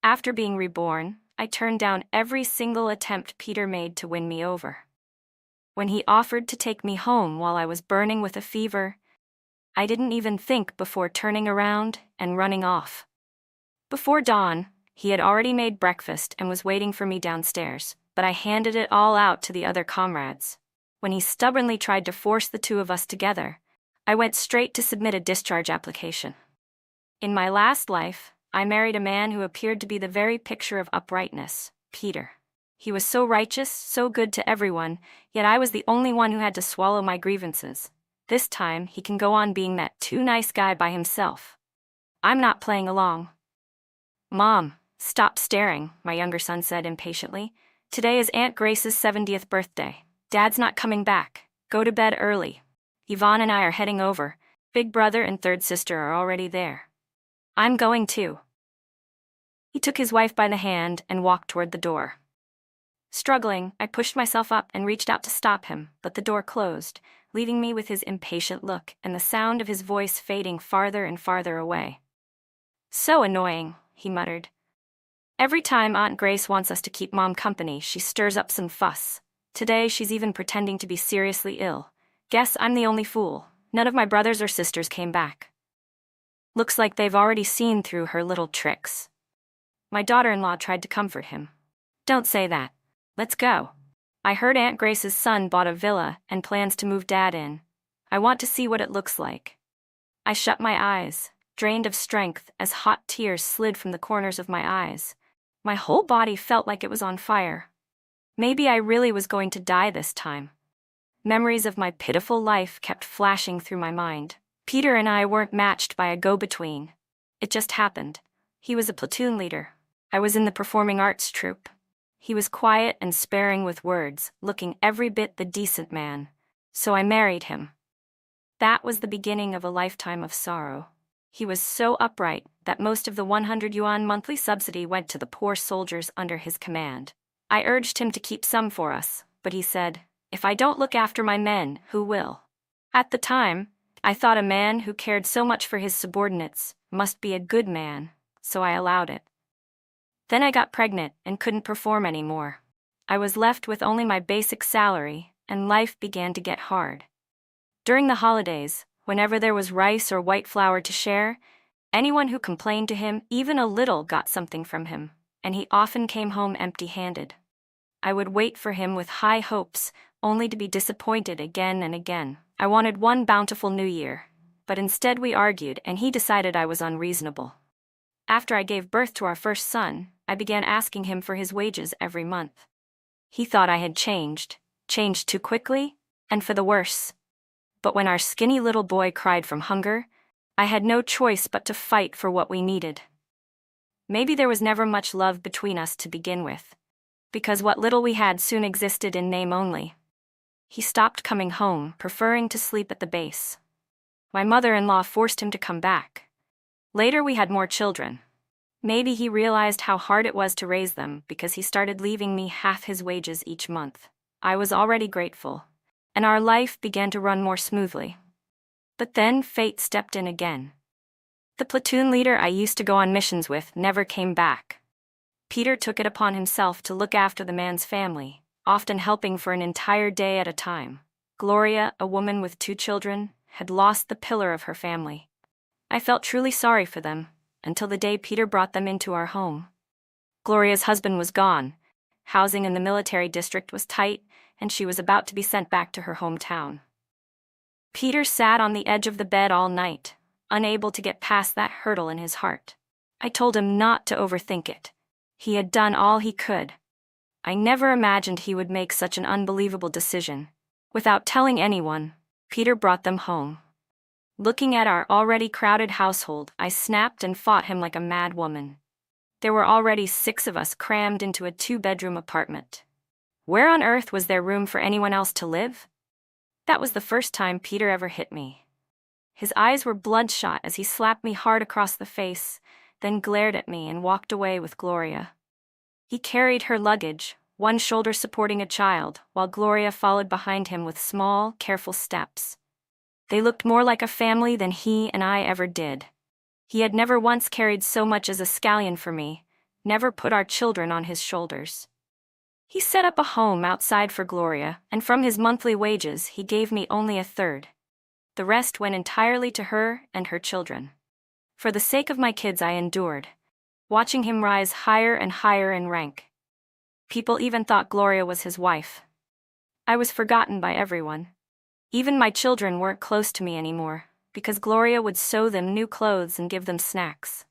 After being reborn, I turned down every single attempt Peter made to win me over. When he offered to take me home while I was burning with a fever, I didn't even think before turning around and running off. Before dawn, he had already made breakfast and was waiting for me downstairs, but I handed it all out to the other comrades. When he stubbornly tried to force the two of us together, I went straight to submit a discharge application. In my last life, I married a man who appeared to be the very picture of uprightness, Peter. He was so righteous, so good to everyone, yet I was the only one who had to swallow my grievances. This time, he can go on being that too nice guy by himself. I'm not playing along. Mom, stop staring, my younger son said impatiently. Today is Aunt Grace's 70th birthday. Dad's not coming back. Go to bed early. Yvonne and I are heading over. Big brother and third sister are already there. I'm going too. He took his wife by the hand and walked toward the door. Struggling, I pushed myself up and reached out to stop him, but the door closed, leaving me with his impatient look and the sound of his voice fading farther and farther away. So annoying, he muttered. Every time Aunt Grace wants us to keep Mom company, she stirs up some fuss. Today she's even pretending to be seriously ill. Guess I'm the only fool. None of my brothers or sisters came back. Looks like they've already seen through her little tricks. My daughter-in-law tried to comfort him. Don't say that. Let's go. I heard Aunt Grace's son bought a villa and plans to move Dad in. I want to see what it looks like. I shut my eyes, drained of strength as hot tears slid from the corners of my eyes. My whole body felt like it was on fire. Maybe I really was going to die this time. Memories of my pitiful life kept flashing through my mind. Peter and I weren't matched by a go-between. It just happened. He was a platoon leader. I was in the performing arts troupe. He was quiet and sparing with words, looking every bit the decent man. So I married him. That was the beginning of a lifetime of sorrow. He was so upright that most of the 100 yuan monthly subsidy went to the poor soldiers under his command. I urged him to keep some for us, but he said, "If I don't look after my men, who will?" At the time, I thought a man who cared so much for his subordinates must be a good man, so I allowed it. Then I got pregnant and couldn't perform anymore. I was left with only my basic salary, and life began to get hard. During the holidays, whenever there was rice or white flour to share, anyone who complained to him even a little got something from him, and he often came home empty-handed. I would wait for him with high hopes, only to be disappointed again and again. I wanted one bountiful new year, but instead we argued and he decided I was unreasonable. After I gave birth to our first son, I began asking him for his wages every month. He thought I had changed too quickly, and for the worse. But when our skinny little boy cried from hunger, I had no choice but to fight for what we needed. Maybe there was never much love between us to begin with, because what little we had soon existed in name only. He stopped coming home, preferring to sleep at the base. My mother-in-law forced him to come back. Later we had more children. Maybe he realized how hard it was to raise them because he started leaving me half his wages each month. I was already grateful, and our life began to run more smoothly. But then fate stepped in again. The platoon leader I used to go on missions with never came back. Peter took it upon himself to look after the man's family, often helping for an entire day at a time. Gloria, a woman with 2 children, had lost the pillar of her family. I felt truly sorry for them, until the day Peter brought them into our home. Gloria's husband was gone, housing in the military district was tight, and she was about to be sent back to her hometown. Peter sat on the edge of the bed all night, unable to get past that hurdle in his heart. I told him not to overthink it. He had done all he could. I never imagined he would make such an unbelievable decision. Without telling anyone, Peter brought them home. Looking at our already crowded household, I snapped and fought him like a mad woman. There were already 6 of us crammed into a 2-bedroom apartment. Where on earth was there room for anyone else to live? That was the first time Peter ever hit me. His eyes were bloodshot as he slapped me hard across the face, then glared at me and walked away with Gloria. He carried her luggage, one shoulder supporting a child, while Gloria followed behind him with small, careful steps. They looked more like a family than he and I ever did. He had never once carried so much as a scallion for me, never put our children on his shoulders. He set up a home outside for Gloria, and from his monthly wages he gave me only a third. The rest went entirely to her and her children. For the sake of my kids I endured, watching him rise higher and higher in rank. People even thought Gloria was his wife. I was forgotten by everyone. Even my children weren't close to me anymore, because Gloria would sew them new clothes and give them snacks.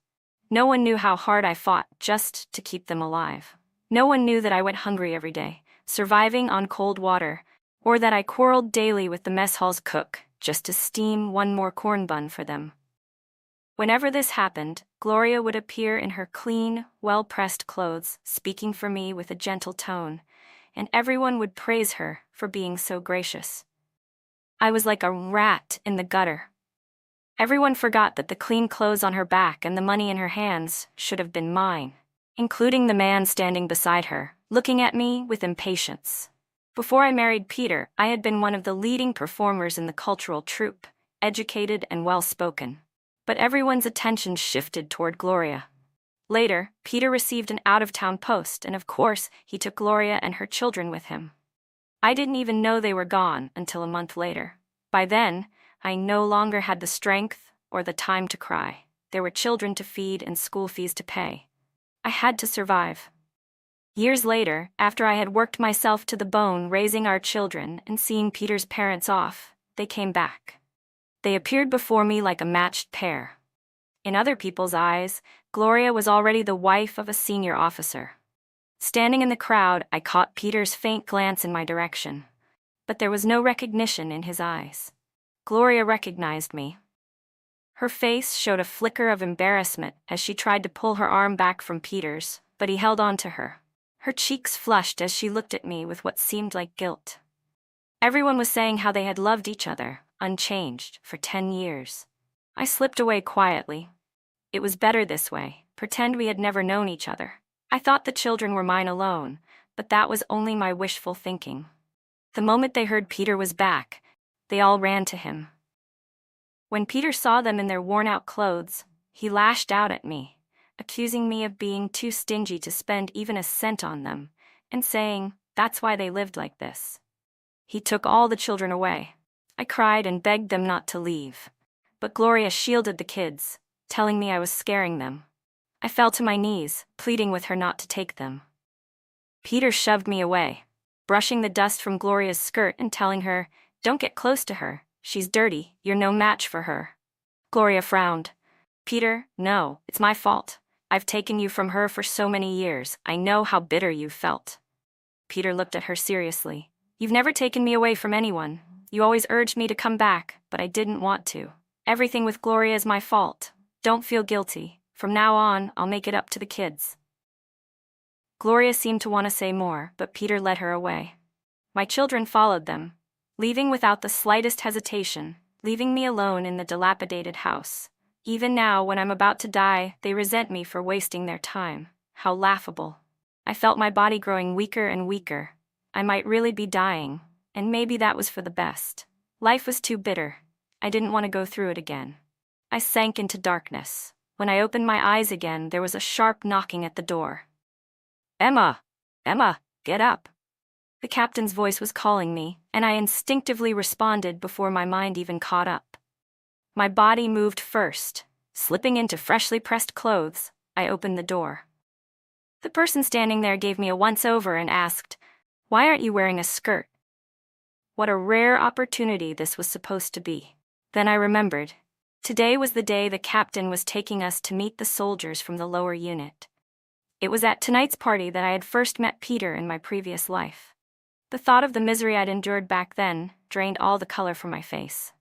No one knew how hard I fought just to keep them alive. No one knew that I went hungry every day, surviving on cold water, or that I quarreled daily with the mess hall's cook just to steam one more corn bun for them. Whenever this happened, Gloria would appear in her clean, well-pressed clothes, speaking for me with a gentle tone, and everyone would praise her for being so gracious. I was like a rat in the gutter. Everyone forgot that the clean clothes on her back and the money in her hands should have been mine, including the man standing beside her, looking at me with impatience. Before I married Peter, I had been one of the leading performers in the cultural troupe, educated and well-spoken. But everyone's attention shifted toward Gloria. Later, Peter received an out-of-town post, and of course, he took Gloria and her children with him. I didn't even know they were gone until a month later. By then, I no longer had the strength or the time to cry. There were children to feed and school fees to pay. I had to survive. Years later, after I had worked myself to the bone raising our children and seeing Peter's parents off, they came back. They appeared before me like a matched pair. In other people's eyes, Gloria was already the wife of a senior officer. Standing in the crowd, I caught Peter's faint glance in my direction. But there was no recognition in his eyes. Gloria recognized me. Her face showed a flicker of embarrassment as she tried to pull her arm back from Peter's, but he held on to her. Her cheeks flushed as she looked at me with what seemed like guilt. Everyone was saying how they had loved each other, unchanged, for 10 years. I slipped away quietly. It was better this way, pretend we had never known each other. I thought the children were mine alone, but that was only my wishful thinking. The moment they heard Peter was back, they all ran to him. When Peter saw them in their worn-out clothes, he lashed out at me, accusing me of being too stingy to spend even a cent on them, and saying, that's why they lived like this. He took all the children away. I cried and begged them not to leave. But Gloria shielded the kids, telling me I was scaring them. I fell to my knees, pleading with her not to take them. Peter shoved me away, brushing the dust from Gloria's skirt and telling her, don't get close to her, she's dirty, you're no match for her. Gloria frowned. Peter, no, it's my fault. I've taken you from her for so many years, I know how bitter you've felt. Peter looked at her seriously. You've never taken me away from anyone. You always urged me to come back, but I didn't want to. Everything with Gloria is my fault. Don't feel guilty. From now on, I'll make it up to the kids. Gloria seemed to want to say more, but Peter led her away. My children followed them, leaving without the slightest hesitation, leaving me alone in the dilapidated house. Even now, when I'm about to die, they resent me for wasting their time. How laughable. I felt my body growing weaker and weaker. I might really be dying, and maybe that was for the best. Life was too bitter. I didn't want to go through it again. I sank into darkness. When I opened my eyes again, there was a sharp knocking at the door. Emma! Emma, get up! The captain's voice was calling me, and I instinctively responded before my mind even caught up. My body moved first. Slipping into freshly pressed clothes, I opened the door. The person standing there gave me a once-over and asked, why aren't you wearing a skirt? What a rare opportunity this was supposed to be. Then I remembered. Today was the day the captain was taking us to meet the soldiers from the lower unit. It was at tonight's party that I had first met Peter in my previous life. The thought of the misery I'd endured back then drained all the color from my face.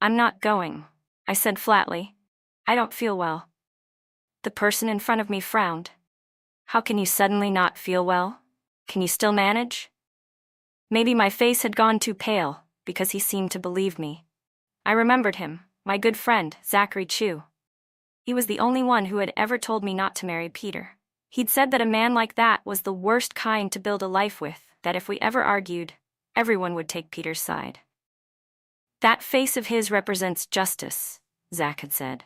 I'm not going, I said flatly. I don't feel well. The person in front of me frowned. How can you suddenly not feel well? Can you still manage? Maybe my face had gone too pale, because he seemed to believe me. I remembered him, my good friend, Zachary Chu. He was the only one who had ever told me not to marry Peter. He'd said that a man like that was the worst kind to build a life with, that if we ever argued, everyone would take Peter's side. That face of his represents justice, Zach had said.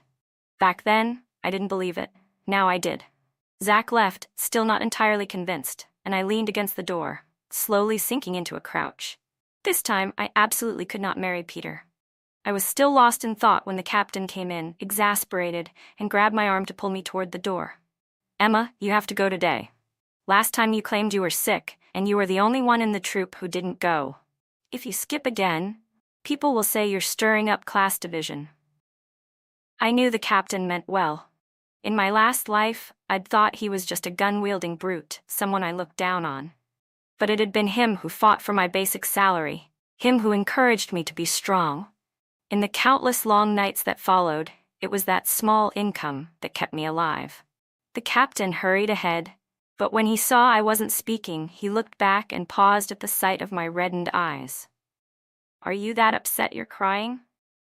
Back then, I didn't believe it. Now I did. Zach left, still not entirely convinced, and I leaned against the door, slowly sinking into a crouch. This time, I absolutely could not marry Peter. I was still lost in thought when the captain came in, exasperated, and grabbed my arm to pull me toward the door. Emma, you have to go today. Last time you claimed you were sick, and you were the only one in the troop who didn't go. If you skip again, people will say you're stirring up class division. I knew the captain meant well. In my last life, I'd thought he was just a gun-wielding brute, someone I looked down on. But it had been him who fought for my basic salary, him who encouraged me to be strong. In the countless long nights that followed, it was that small income that kept me alive. The captain hurried ahead, but when he saw I wasn't speaking, he looked back and paused at the sight of my reddened eyes. Are you that upset you're crying?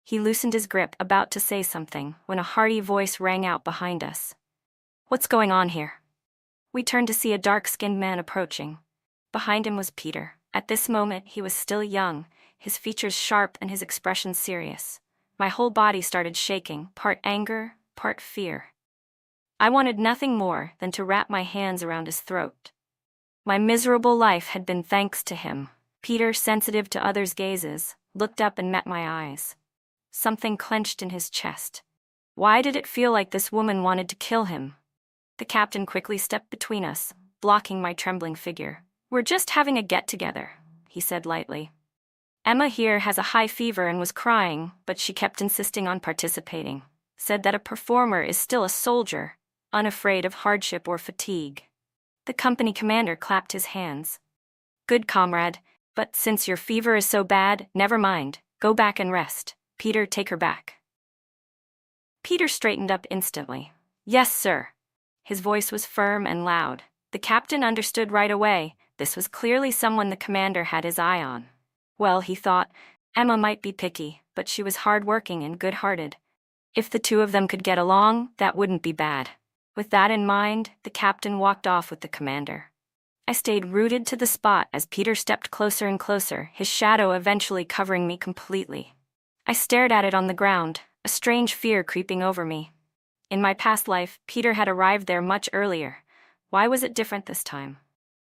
He loosened his grip, about to say something, when a hearty voice rang out behind us. What's going on here? We turned to see a dark-skinned man approaching. Behind him was Peter. At this moment, he was still young, his features sharp and his expression serious. My whole body started shaking, part anger, part fear. I wanted nothing more than to wrap my hands around his throat. My miserable life had been thanks to him. Peter, sensitive to others' gazes, looked up and met my eyes. Something clenched in his chest. Why did it feel like this woman wanted to kill him? The captain quickly stepped between us, blocking my trembling figure. We're just having a get-together, he said lightly. Emma here has a high fever and was crying, but she kept insisting on participating. Said that a performer is still a soldier, unafraid of hardship or fatigue. The company commander clapped his hands. Good comrade, but since your fever is so bad, never mind, go back and rest. Peter, take her back. Peter straightened up instantly. Yes, sir. His voice was firm and loud. The captain understood right away. This was clearly someone the commander had his eye on. Well, he thought, Emma might be picky, but she was hard-working and good-hearted. If the two of them could get along, that wouldn't be bad. With that in mind, the captain walked off with the commander. I stayed rooted to the spot as Peter stepped closer and closer, his shadow eventually covering me completely. I stared at it on the ground, a strange fear creeping over me. In my past life, Peter had arrived there much earlier. Why was it different this time?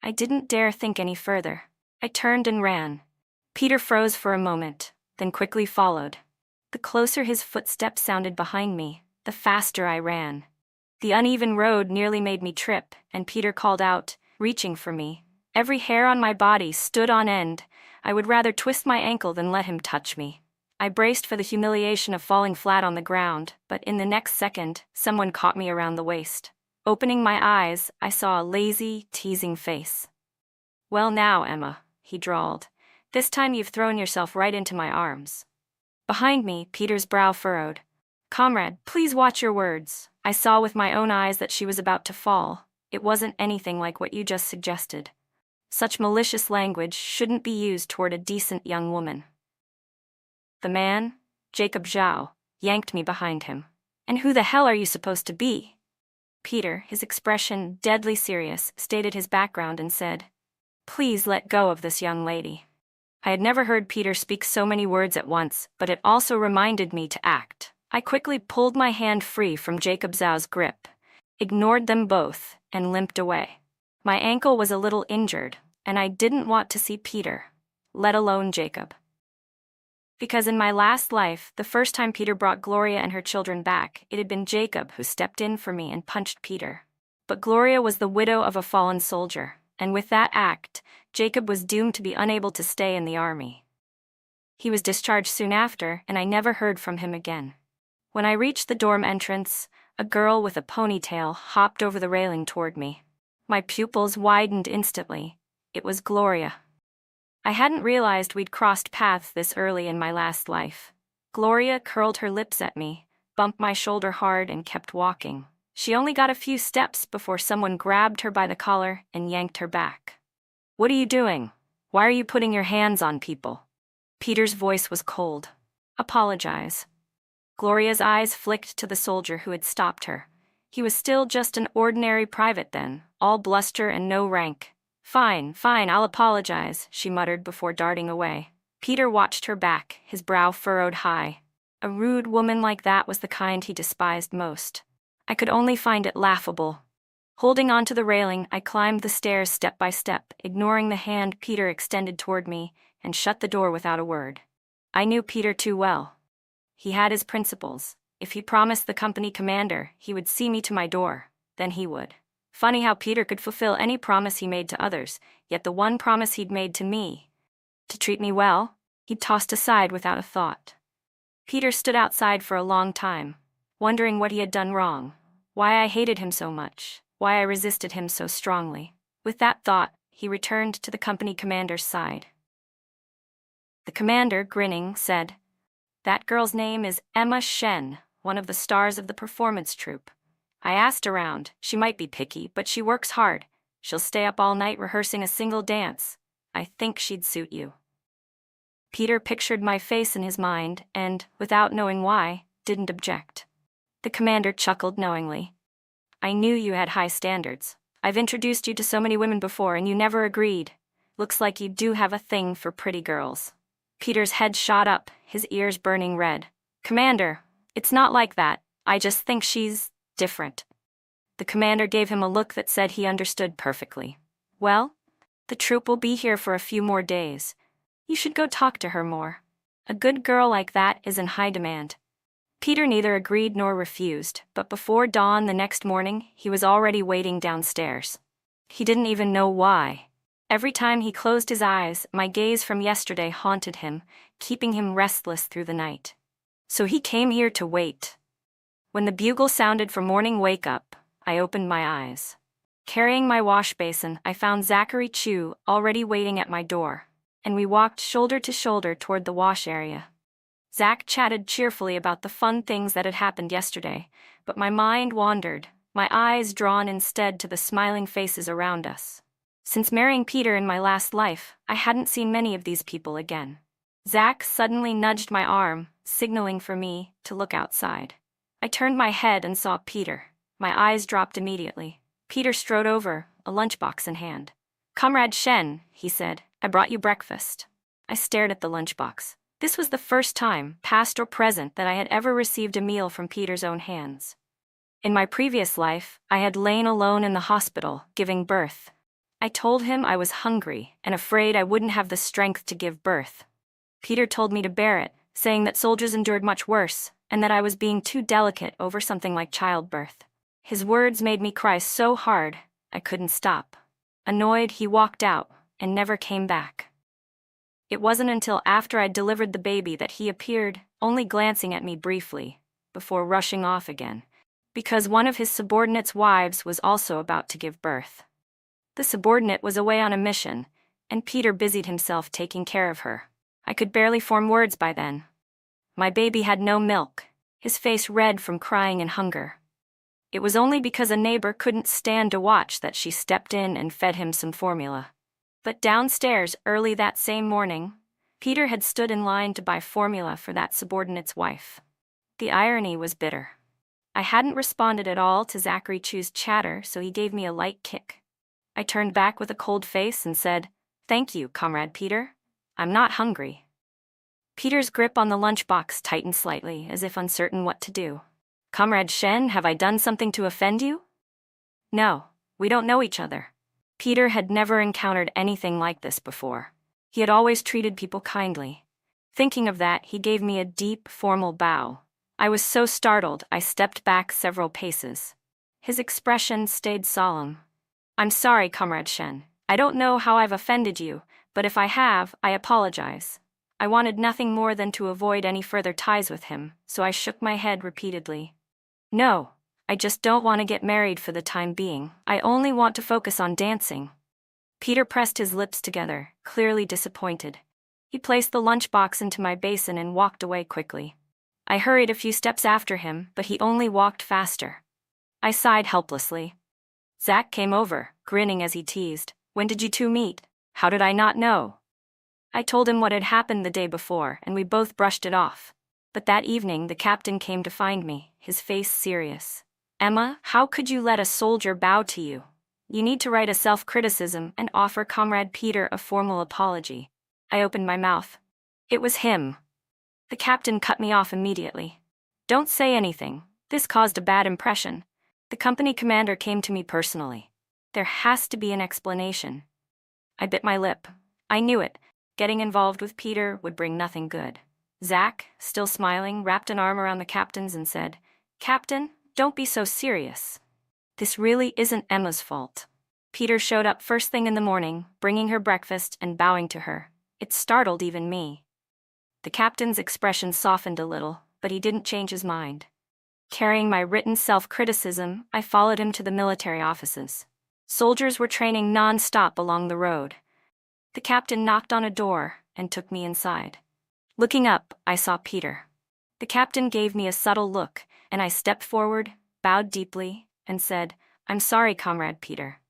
I didn't dare think any further. I turned and ran. Peter froze for a moment, then quickly followed. The closer his footsteps sounded behind me, the faster I ran. The uneven road nearly made me trip, and Peter called out, reaching for me. Every hair on my body stood on end. I would rather twist my ankle than let him touch me. I braced for the humiliation of falling flat on the ground, but in the next second, someone caught me around the waist. Opening my eyes, I saw a lazy, teasing face. Well now, Emma, he drawled. This time you've thrown yourself right into my arms. Behind me, Peter's brow furrowed. Comrade, please watch your words. I saw with my own eyes that she was about to fall. It wasn't anything like what you just suggested. Such malicious language shouldn't be used toward a decent young woman. The man, Jacob Zhao, yanked me behind him. And who the hell are you supposed to be? Peter, his expression deadly serious, stated his background and said, Please let go of this young lady. I had never heard Peter speak so many words at once, but it also reminded me to act. I quickly pulled my hand free from Jacob Zhao's grip, ignored them both, and limped away. My ankle was a little injured, and I didn't want to see Peter, let alone Jacob. Because in my last life, the first time Peter brought Gloria and her children back, it had been Jacob who stepped in for me and punched Peter. But Gloria was the widow of a fallen soldier, and with that act, Jacob was doomed to be unable to stay in the army. He was discharged soon after, and I never heard from him again. When I reached the dorm entrance, a girl with a ponytail hopped over the railing toward me. My pupils widened instantly. It was Gloria. I hadn't realized we'd crossed paths this early in my last life. Gloria curled her lips at me, bumped my shoulder hard, and kept walking. She only got a few steps before someone grabbed her by the collar and yanked her back. What are you doing? Why are you putting your hands on people? Peter's voice was cold. Apologize. Gloria's eyes flicked to the soldier who had stopped her. He was still just an ordinary private then, all bluster and no rank. Fine, I'll apologize, she muttered before darting away. Peter watched her back, his brow furrowed high. A rude woman like that was the kind he despised most. I could only find it laughable. Holding onto the railing, I climbed the stairs step by step, ignoring the hand Peter extended toward me, and shut the door without a word. I knew Peter too well. He had his principles. If he promised the company commander he would see me to my door, then he would. Funny how Peter could fulfill any promise he made to others, yet the one promise he'd made to me, to treat me well, he'd tossed aside without a thought. Peter stood outside for a long time, wondering what he had done wrong, why I hated him so much, why I resisted him so strongly. With that thought, he returned to the company commander's side. The commander, grinning, said, "That girl's name is Emma Shen, one of the stars of the performance troupe. I asked around, she might be picky, but she works hard. She'll stay up all night rehearsing a single dance. I think she'd suit you." Peter pictured my face in his mind and, without knowing why, didn't object. The commander chuckled knowingly. "I knew you had high standards. I've introduced you to so many women before and you never agreed. Looks like you do have a thing for pretty girls." Peter's head shot up, his ears burning red. "Commander, it's not like that. I just think she's different." The commander gave him a look that said he understood perfectly. "Well, the troupe will be here for a few more days. You should go talk to her more. A good girl like that is in high demand." Peter neither agreed nor refused, but before dawn the next morning, he was already waiting downstairs. He didn't even know why. Every time he closed his eyes, my gaze from yesterday haunted him, keeping him restless through the night. So he came here to wait. When the bugle sounded for morning wake-up, I opened my eyes. Carrying my wash basin, I found Zachary Chu already waiting at my door, and we walked shoulder to shoulder toward the wash area. Zach chatted cheerfully about the fun things that had happened yesterday, but my mind wandered, my eyes drawn instead to the smiling faces around us. Since marrying Peter in my last life, I hadn't seen many of these people again. Zach suddenly nudged my arm, signaling for me to look outside. I turned my head and saw Peter. My eyes dropped immediately. Peter strode over, a lunchbox in hand. "Comrade Shen," he said, "I brought you breakfast." I stared at the lunchbox. This was the first time, past or present, that I had ever received a meal from Peter's own hands. In my previous life, I had lain alone in the hospital, giving birth. I told him I was hungry and afraid I wouldn't have the strength to give birth. Peter told me to bear it, saying that soldiers endured much worse, and that I was being too delicate over something like childbirth. His words made me cry so hard, I couldn't stop. Annoyed, he walked out and never came back. It wasn't until after I'd delivered the baby that he appeared, only glancing at me briefly, before rushing off again, because one of his subordinates' wives was also about to give birth. The subordinate was away on a mission, and Peter busied himself taking care of her. I could barely form words by then. My baby had no milk, his face red from crying and hunger. It was only because a neighbor couldn't stand to watch that she stepped in and fed him some formula. But downstairs, early that same morning, Peter had stood in line to buy formula for that subordinate's wife. The irony was bitter. I hadn't responded at all to Zachary Chu's chatter, so he gave me a light kick. I turned back with a cold face and said, "Thank you, Comrade Peter. I'm not hungry." Peter's grip on the lunchbox tightened slightly, as if uncertain what to do. "Comrade Shen, have I done something to offend you?" "No, we don't know each other." Peter had never encountered anything like this before. He had always treated people kindly. Thinking of that, he gave me a deep, formal bow. I was so startled, I stepped back several paces. His expression stayed solemn. "I'm sorry, Comrade Shen. I don't know how I've offended you, but if I have, I apologize." I wanted nothing more than to avoid any further ties with him, so I shook my head repeatedly. "No, I just don't want to get married for the time being. I only want to focus on dancing." Peter pressed his lips together, clearly disappointed. He placed the lunchbox into my basin and walked away quickly. I hurried a few steps after him, but he only walked faster. I sighed helplessly. Zach came over, grinning as he teased, "When did you two meet? How did I not know?" I told him what had happened the day before, and we both brushed it off. But that evening the captain came to find me, his face serious. "Emma, how could you let a soldier bow to you? You need to write a self-criticism and offer Comrade Peter a formal apology." I opened my mouth. It was him. The captain cut me off immediately. "Don't say anything. This caused a bad impression." The company commander came to me personally. There has to be an explanation. I bit my lip. I knew it. Getting involved with Peter would bring nothing good. Zach, still smiling, wrapped an arm around the captain's and said, "Captain, don't be so serious. This really isn't Emma's fault." Peter showed up first thing in the morning, bringing her breakfast and bowing to her. It startled even me. The captain's expression softened a little, but he didn't change his mind. Carrying my written self-criticism, I followed him to the military offices. Soldiers were training non-stop along the road. The captain knocked on a door and took me inside. Looking up, I saw Peter. The captain gave me a subtle look, and I stepped forward, bowed deeply, and said, "I'm sorry, Comrade Peter."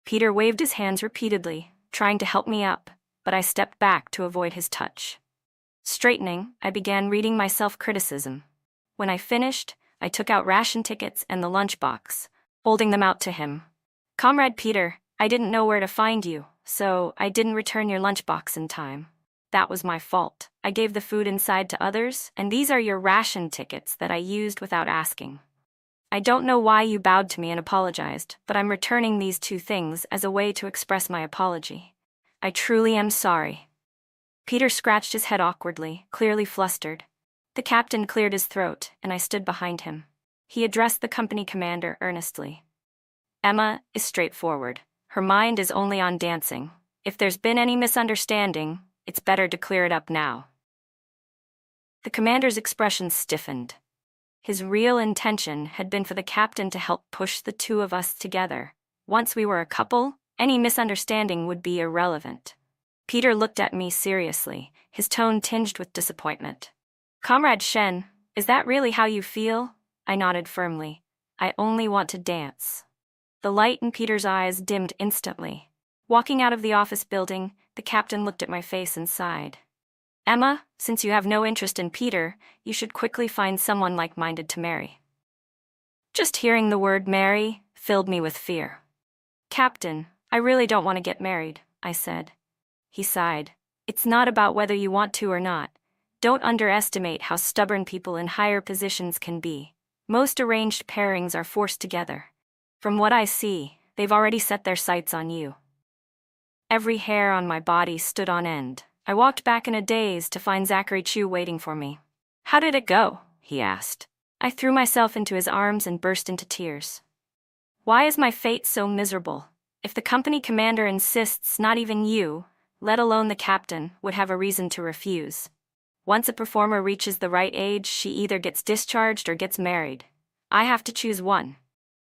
Peter waved his hands repeatedly, trying to help me up, but I stepped back to avoid his touch. Straightening, I began reading my self-criticism. When I finished, I took out ration tickets and the lunchbox, holding them out to him. "Comrade Peter, I didn't know where to find you, so I didn't return your lunchbox in time. That was my fault. I gave the food inside to others, and these are your ration tickets that I used without asking. I don't know why you bowed to me and apologized, but I'm returning these two things as a way to express my apology. I truly am sorry." Peter scratched his head awkwardly, clearly flustered. The captain cleared his throat, and I stood behind him. He addressed the company commander earnestly. "Emma is straightforward. Her mind is only on dancing. If there's been any misunderstanding, it's better to clear it up now." The commander's expression stiffened. His real intention had been for the captain to help push the two of us together. Once we were a couple, any misunderstanding would be irrelevant. Peter looked at me seriously, his tone tinged with disappointment. "Comrade Shen, is that really how you feel?" I nodded firmly. "I only want to dance." The light in Peter's eyes dimmed instantly. Walking out of the office building, the captain looked at my face and sighed. "Emma, since you have no interest in Peter, you should quickly find someone like-minded to marry." Just hearing the word marry filled me with fear. "Captain, I really don't want to get married," I said. He sighed. "It's not about whether you want to or not. Don't underestimate how stubborn people in higher positions can be. Most arranged pairings are forced together. From what I see, they've already set their sights on you." Every hair on my body stood on end. I walked back in a daze to find Zachary Chu waiting for me. "How did it go?" he asked. I threw myself into his arms and burst into tears. Why is my fate so miserable? If the company commander insists, not even you, let alone the captain, would have a reason to refuse. Once a performer reaches the right age, she either gets discharged or gets married. I have to choose one.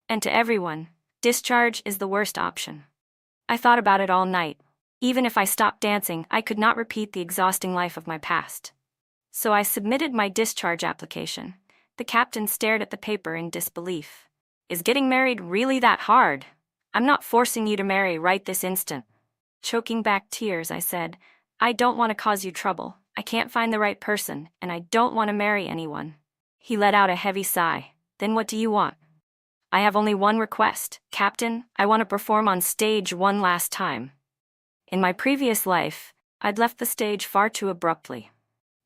And to everyone, discharge is the worst option. I thought about it all night. Even if I stopped dancing, I could not repeat the exhausting life of my past. So I submitted my discharge application. The captain stared at the paper in disbelief. "Is getting married really that hard? I'm not forcing you to marry right this instant." Choking back tears, I said, "I don't want to cause you trouble. I can't find the right person, and I don't want to marry anyone." He let out a heavy sigh. "Then what do you want?" "I have only one request, Captain. I want to perform on stage one last time." In my previous life, I'd left the stage far too abruptly.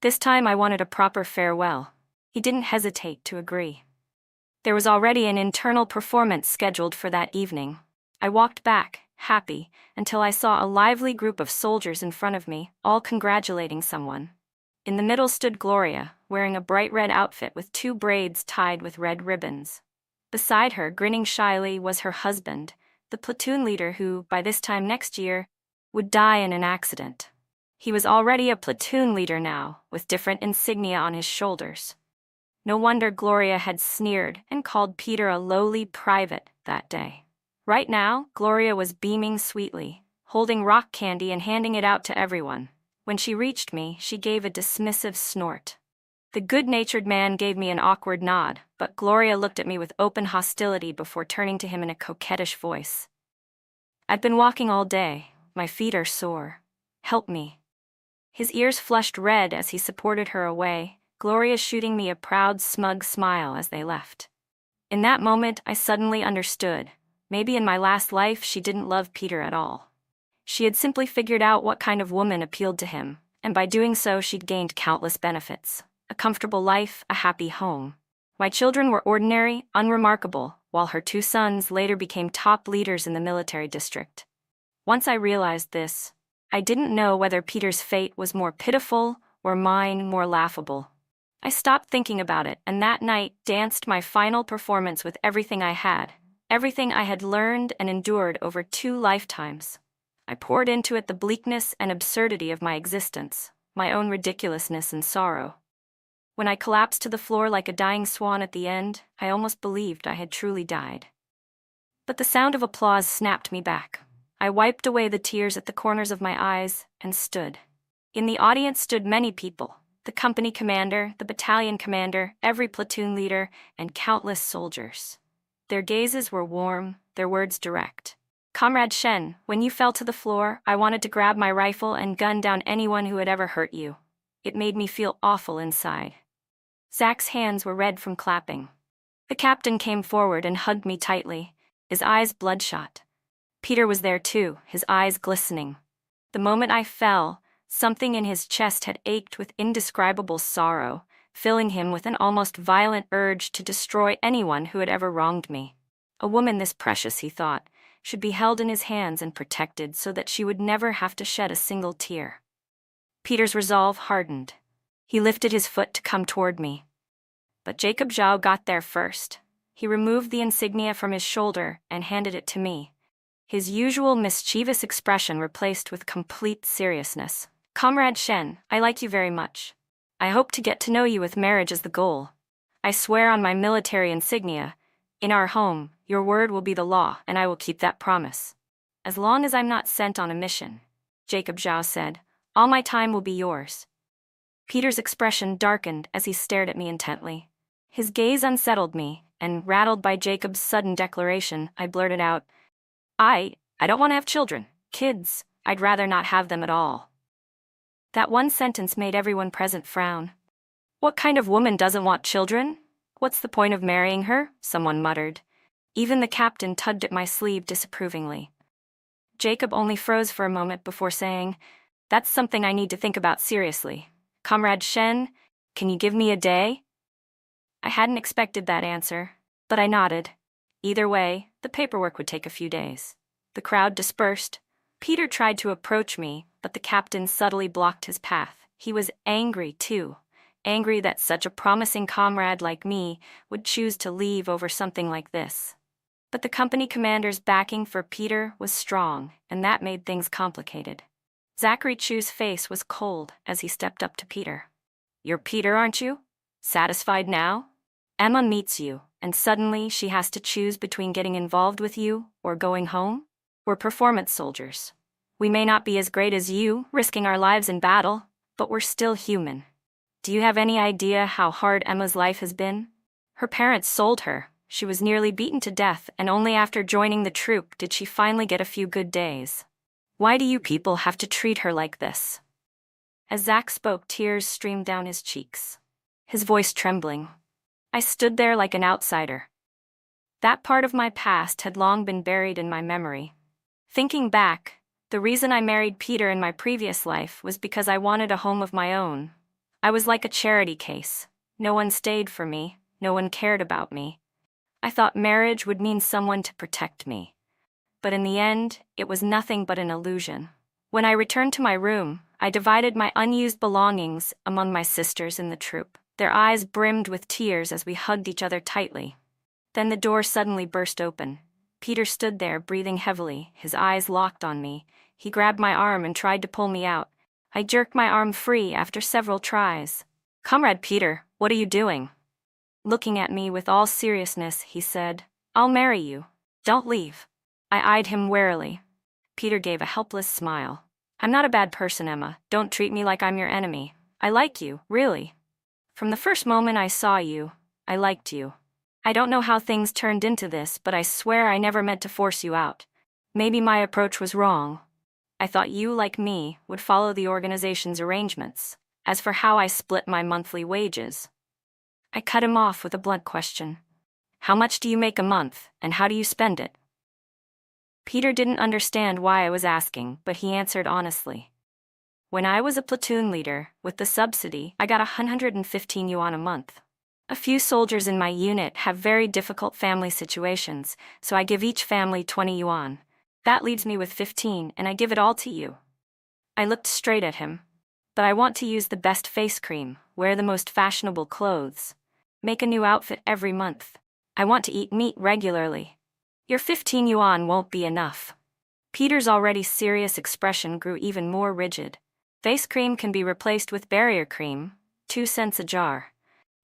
This time I wanted a proper farewell. He didn't hesitate to agree. There was already an internal performance scheduled for that evening. I walked back, happy, until I saw a lively group of soldiers in front of me, all congratulating someone. In the middle stood Gloria, wearing a bright red outfit with two braids tied with red ribbons. Beside her, grinning shyly, was her husband, the platoon leader who, by this time next year, would die in an accident. He was already a platoon leader now, with different insignia on his shoulders. No wonder Gloria had sneered and called Peter a lowly private that day. Right now, Gloria was beaming sweetly, holding rock candy and handing it out to everyone. When she reached me, she gave a dismissive snort. The good-natured man gave me an awkward nod, but Gloria looked at me with open hostility before turning to him in a coquettish voice. "I've been walking all day. My feet are sore. Help me." His ears flushed red as he supported her away, Gloria shooting me a proud, smug smile as they left. In that moment, I suddenly understood. Maybe in my last life she didn't love Peter at all. She had simply figured out what kind of woman appealed to him, and by doing so she'd gained countless benefits. A comfortable life, a happy home. My children were ordinary, unremarkable, while her 2 sons later became top leaders in the military district. Once I realized this, I didn't know whether Peter's fate was more pitiful or mine more laughable. I stopped thinking about it, and that night danced my final performance with everything I had, everything I had learned and endured over 2 lifetimes. I poured into it the bleakness and absurdity of my existence, my own ridiculousness and sorrow. When I collapsed to the floor like a dying swan at the end, I almost believed I had truly died. But the sound of applause snapped me back. I wiped away the tears at the corners of my eyes and stood. In the audience stood many people: the company commander, the battalion commander, every platoon leader, and countless soldiers. Their gazes were warm, their words direct. "Comrade Shen, when you fell to the floor, I wanted to grab my rifle and gun down anyone who had ever hurt you. It made me feel awful inside." Zach's hands were red from clapping. The captain came forward and hugged me tightly, his eyes bloodshot. Peter was there too, his eyes glistening. The moment I fell, something in his chest had ached with indescribable sorrow, filling him with an almost violent urge to destroy anyone who had ever wronged me. A woman this precious, he thought, should be held in his hands and protected so that she would never have to shed a single tear. Peter's resolve hardened. He lifted his foot to come toward me. But Jacob Zhao got there first. He removed the insignia from his shoulder and handed it to me, his usual mischievous expression replaced with complete seriousness. "Comrade Shen, I like you very much. I hope to get to know you with marriage as the goal. I swear on my military insignia, in our home, your word will be the law, and I will keep that promise. As long as I'm not sent on a mission," Jacob Zhao said, "all my time will be yours." Peter's expression darkened as he stared at me intently. His gaze unsettled me, and rattled by Jacob's sudden declaration, I blurted out, I don't want to have children. Kids, I'd rather not have them at all." That one sentence made everyone present frown. "What kind of woman doesn't want children? What's the point of marrying her?" someone muttered. Even the captain tugged at my sleeve disapprovingly. Jacob only froze for a moment before saying, "That's something I need to think about seriously. Comrade Shen, can you give me a day?" I hadn't expected that answer, but I nodded. Either way, the paperwork would take a few days. The crowd dispersed. Peter tried to approach me, but the captain subtly blocked his path. He was angry, too. Angry that such a promising comrade like me would choose to leave over something like this. But the company commander's backing for Peter was strong, and that made things complicated. Zachary Chu's face was cold as he stepped up to Peter. "You're Peter, aren't you? Satisfied now? Emma meets you, and suddenly she has to choose between getting involved with you or going home? We're performance soldiers. We may not be as great as you, risking our lives in battle, but we're still human. Do you have any idea how hard Emma's life has been? Her parents sold her. She was nearly beaten to death, and only after joining the troop did she finally get a few good days. Why do you people have to treat her like this?" As Zach spoke, tears streamed down his cheeks, his voice trembling. I stood there like an outsider. That part of my past had long been buried in my memory. Thinking back, the reason I married Peter in my previous life was because I wanted a home of my own. I was like a charity case. No one stayed for me, no one cared about me. I thought marriage would mean someone to protect me. But in the end, it was nothing but an illusion. When I returned to my room, I divided my unused belongings among my sisters in the troop. Their eyes brimmed with tears as we hugged each other tightly. Then the door suddenly burst open. Peter stood there, breathing heavily, his eyes locked on me. He grabbed my arm and tried to pull me out. I jerked my arm free after several tries. "Comrade Peter, what are you doing?" Looking at me with all seriousness, he said, "I'll marry you. Don't leave." I eyed him warily. Peter gave a helpless smile. "I'm not a bad person, Emma. Don't treat me like I'm your enemy. I like you, really. From the first moment I saw you, I liked you. I don't know how things turned into this, but I swear I never meant to force you out. Maybe my approach was wrong. I thought you, like me, would follow the organization's arrangements. As for how I split my monthly wages..." I cut him off with a blunt question. "How much do you make a month, and how do you spend it?" Peter didn't understand why I was asking, but he answered honestly. "When I was a platoon leader, with the subsidy, I got 115 yuan a month. A few soldiers in my unit have very difficult family situations, so I give each family 20 yuan. That leaves me with 15, and I give it all to you. I looked straight at him. But I want to use the best face cream, wear the most fashionable clothes, make a new outfit every month. I want to eat meat regularly. Your 15 yuan won't be enough. Peter's already serious expression grew even more rigid. Face cream can be replaced with barrier cream, 2 cents a jar.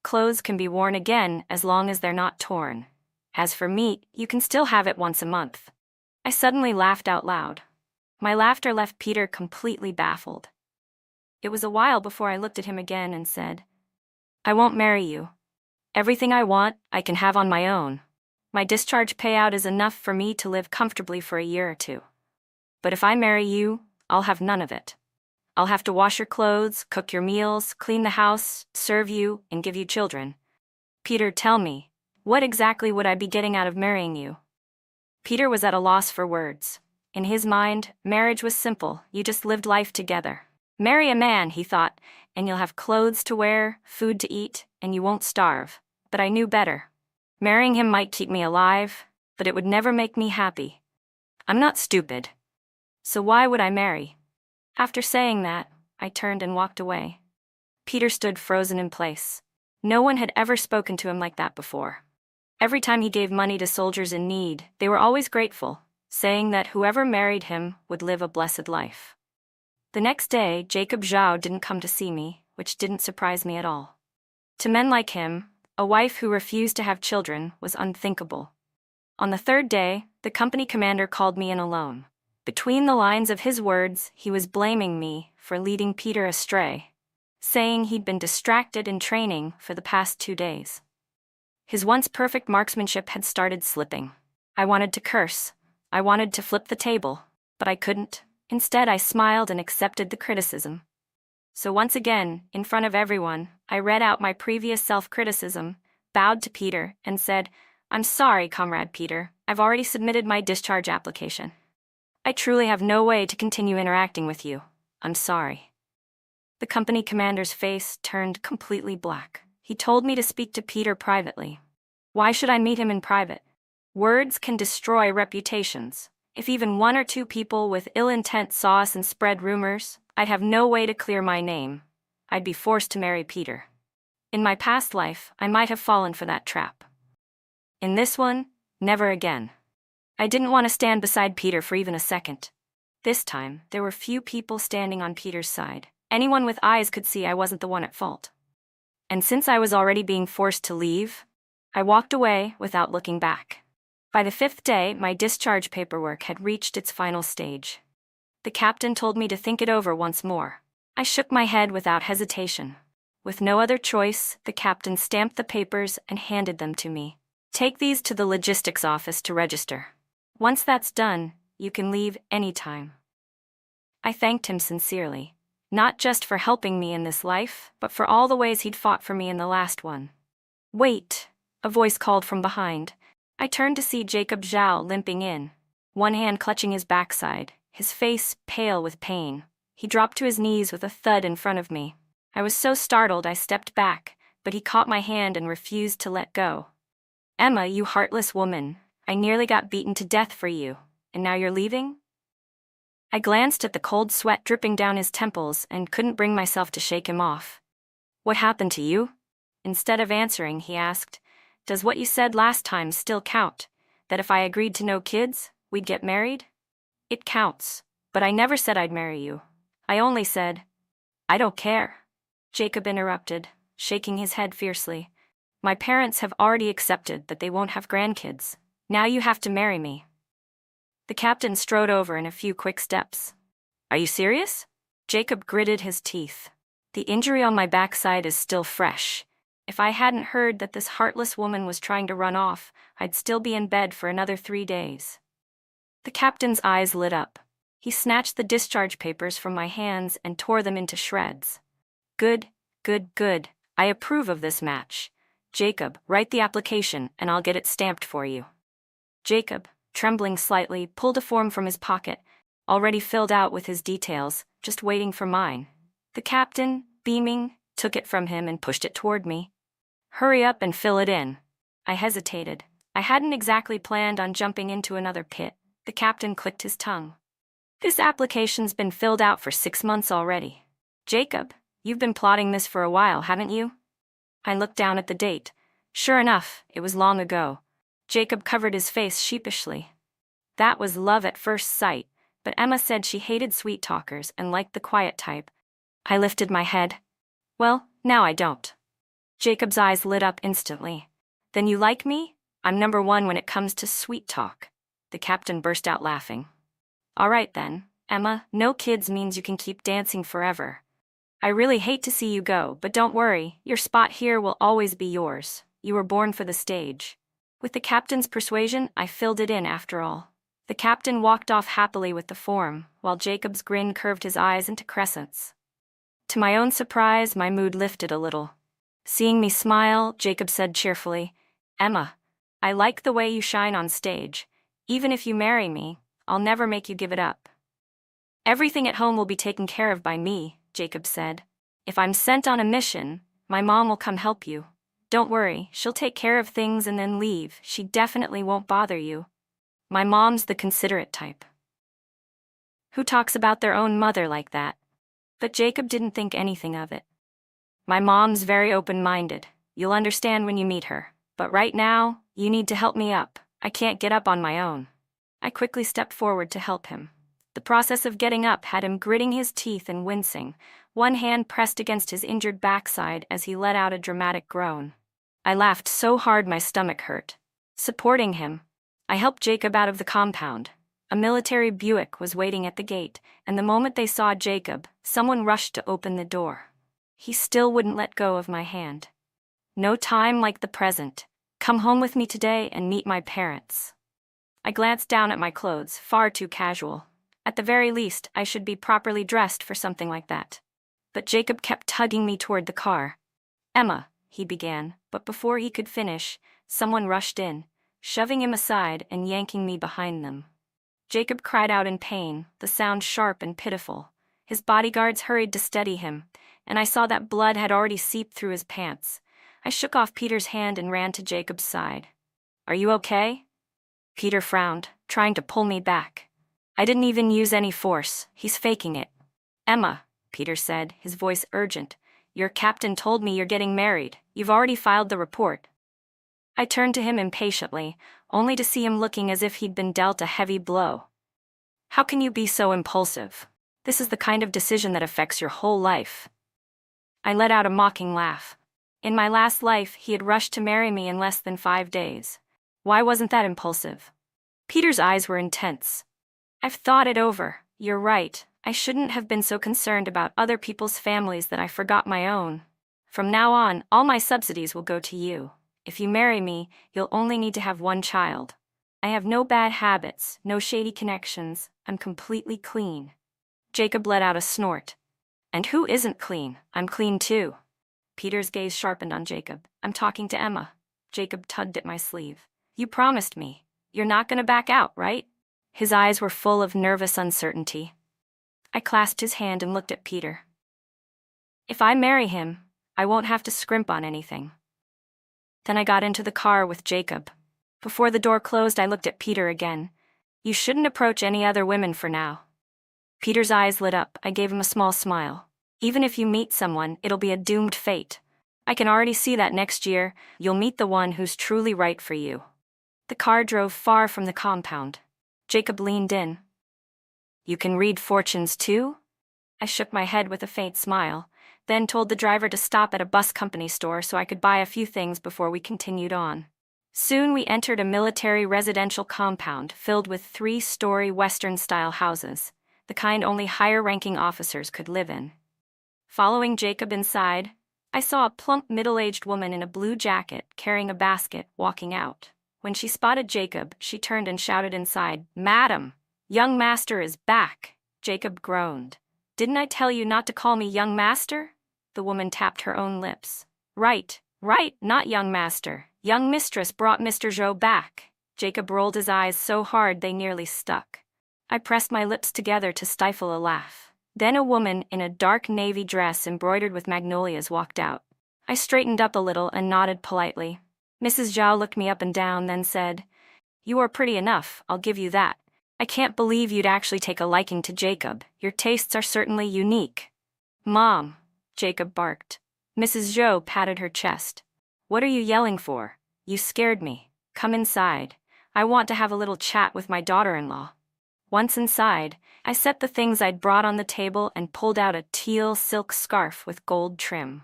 Clothes can be worn again as long as they're not torn. As for meat, you can still have it once a month. I suddenly laughed out loud. My laughter left Peter completely baffled. It was a while before I looked at him again and said, I won't marry you. Everything I want, I can have on my own. My discharge payout is enough for me to live comfortably for a year or two. But if I marry you, I'll have none of it. I'll have to wash your clothes, cook your meals, clean the house, serve you, and give you children. Peter, tell me, what exactly would I be getting out of marrying you? Peter was at a loss for words. In his mind, marriage was simple, you just lived life together. Marry a man, he thought, and you'll have clothes to wear, food to eat, and you won't starve. But I knew better. Marrying him might keep me alive, but it would never make me happy. I'm not stupid. So why would I marry? After saying that, I turned and walked away. Peter stood frozen in place. No one had ever spoken to him like that before. Every time he gave money to soldiers in need, they were always grateful, saying that whoever married him would live a blessed life. The next day, Jacob Zhao didn't come to see me, which didn't surprise me at all. To men like him, a wife who refused to have children was unthinkable. On the third day, the company commander called me in alone. Between the lines of his words, he was blaming me for leading Peter astray, saying he'd been distracted in training for the past 2 days. His once perfect marksmanship had started slipping. I wanted to curse. I wanted to flip the table, but I couldn't. Instead, I smiled and accepted the criticism. So once again, in front of everyone, I read out my previous self-criticism, bowed to Peter, and said, I'm sorry, Comrade Peter, I've already submitted my discharge application. I truly have no way to continue interacting with you. I'm sorry. The company commander's face turned completely black. He told me to speak to Peter privately. Why should I meet him in private? Words can destroy reputations. If even 1 or 2 people with ill intent saw us and spread rumors, I'd have no way to clear my name. I'd be forced to marry Peter. In my past life, I might have fallen for that trap. In this one, never again. I didn't want to stand beside Peter for even a second. This time, there were few people standing on Peter's side. Anyone with eyes could see I wasn't the one at fault. And since I was already being forced to leave, I walked away without looking back. By the 5th day, my discharge paperwork had reached its final stage. The captain told me to think it over once more. I shook my head without hesitation. With no other choice, the captain stamped the papers and handed them to me. Take these to the logistics office to register. Once that's done, you can leave anytime. I thanked him sincerely, not just for helping me in this life, but for all the ways he'd fought for me in the last one. Wait, a voice called from behind. I turned to see Jacob Zhao limping in, one hand clutching his backside, his face pale with pain. He dropped to his knees with a thud in front of me. I was so startled I stepped back, but he caught my hand and refused to let go. Emma, you heartless woman, I nearly got beaten to death for you, and now you're leaving? I glanced at the cold sweat dripping down his temples and couldn't bring myself to shake him off. What happened to you? Instead of answering, he asked, Does what you said last time still count? That if I agreed to no kids, we'd get married? It counts, but I never said I'd marry you. I only said, I don't care. Jacob interrupted, shaking his head fiercely. My parents have already accepted that they won't have grandkids. Now you have to marry me. The captain strode over in a few quick steps. Are you serious? Jacob gritted his teeth. The injury on my backside is still fresh. If I hadn't heard that this heartless woman was trying to run off, I'd still be in bed for another 3 days. The captain's eyes lit up. He snatched the discharge papers from my hands and tore them into shreds. Good, good, good. I approve of this match. Jacob, write the application and I'll get it stamped for you. Jacob, trembling slightly, pulled a form from his pocket, already filled out with his details, just waiting for mine. The captain, beaming, took it from him and pushed it toward me. Hurry up and fill it in. I hesitated. I hadn't exactly planned on jumping into another pit. The captain clicked his tongue. This application's been filled out for 6 months already. Jacob, you've been plotting this for a while, haven't you? I looked down at the date. Sure enough, it was long ago. Jacob covered his face sheepishly. That was love at first sight, but Emma said she hated sweet talkers and liked the quiet type. I lifted my head. Well, now I don't. Jacob's eyes lit up instantly. Then you like me? I'm number one when it comes to sweet talk. The captain burst out laughing. All right then, Emma, no kids means you can keep dancing forever. I really hate to see you go, but don't worry, your spot here will always be yours. You were born for the stage. With the captain's persuasion, I filled it in after all. The captain walked off happily with the form, while Jacob's grin curved his eyes into crescents. To my own surprise, my mood lifted a little. Seeing me smile, Jacob said cheerfully, Emma, I like the way you shine on stage. Even if you marry me, I'll never make you give it up. Everything at home will be taken care of by me, Jacob said. If I'm sent on a mission, my mom will come help you. Don't worry, she'll take care of things and then leave. She definitely won't bother you. My mom's the considerate type. Who talks about their own mother like that? But Jacob didn't think anything of it. My mom's very open-minded. You'll understand when you meet her. But right now, you need to help me up. I can't get up on my own. I quickly stepped forward to help him. The process of getting up had him gritting his teeth and wincing, one hand pressed against his injured backside as he let out a dramatic groan. I laughed so hard my stomach hurt. Supporting him, I helped Jacob out of the compound. A military Buick was waiting at the gate, and the moment they saw Jacob, someone rushed to open the door. He still wouldn't let go of my hand. No time like the present. Come home with me today and meet my parents. I glanced down at my clothes, far too casual. At the very least, I should be properly dressed for something like that. But Jacob kept tugging me toward the car. Emma, he began, but before he could finish, someone rushed in, shoving him aside and yanking me behind them. Jacob cried out in pain, the sound sharp and pitiful. His bodyguards hurried to steady him, and I saw that blood had already seeped through his pants. I shook off Peter's hand and ran to Jacob's side. Are you okay? Peter frowned, trying to pull me back. I didn't even use any force. He's faking it. Emma, Peter said, his voice urgent. Your captain told me you're getting married. You've already filed the report. I turned to him impatiently, only to see him looking as if he'd been dealt a heavy blow. How can you be so impulsive? This is the kind of decision that affects your whole life. I let out a mocking laugh. In my last life, he had rushed to marry me in less than 5 days. Why wasn't that impulsive? Peter's eyes were intense. I've thought it over. You're right. I shouldn't have been so concerned about other people's families that I forgot my own. From now on, all my subsidies will go to you. If you marry me, you'll only need to have 1 child. I have no bad habits, no shady connections. I'm completely clean. Jacob let out a snort. And who isn't clean? I'm clean too. Peter's gaze sharpened on Jacob. I'm talking to Emma. Jacob tugged at my sleeve. You promised me. You're not going to back out, right? His eyes were full of nervous uncertainty. I clasped his hand and looked at Peter. If I marry him, I won't have to scrimp on anything. Then I got into the car with Jacob. Before the door closed, I looked at Peter again. You shouldn't approach any other women for now. Peter's eyes lit up. I gave him a small smile. Even if you meet someone, it'll be a doomed fate. I can already see that next year, you'll meet the one who's truly right for you. The car drove far from the compound. Jacob leaned in. You can read fortunes too? I shook my head with a faint smile, then told the driver to stop at a bus company store so I could buy a few things before we continued on. Soon we entered a military residential compound filled with 3-story Western-style houses, the kind only higher-ranking officers could live in. Following Jacob inside, I saw a plump middle-aged woman in a blue jacket carrying a basket walking out. When she spotted Jacob, she turned and shouted inside, Madam, young master is back. Jacob groaned. Didn't I tell you not to call me young master? The woman tapped her own lips. Right, not young master. Young mistress brought Mr. Joe back. Jacob rolled his eyes so hard they nearly stuck. I pressed my lips together to stifle a laugh. Then a woman in a dark navy dress embroidered with magnolias walked out. I straightened up a little and nodded politely. Mrs. Zhao looked me up and down, then said, "You are pretty enough, I'll give you that. I can't believe you'd actually take a liking to Jacob. Your tastes are certainly unique." "Mom," Jacob barked. Mrs. Zhou patted her chest. "What are you yelling for? You scared me. Come inside. I want to have a little chat with my daughter-in-law." Once inside, I set the things I'd brought on the table and pulled out a teal silk scarf with gold trim.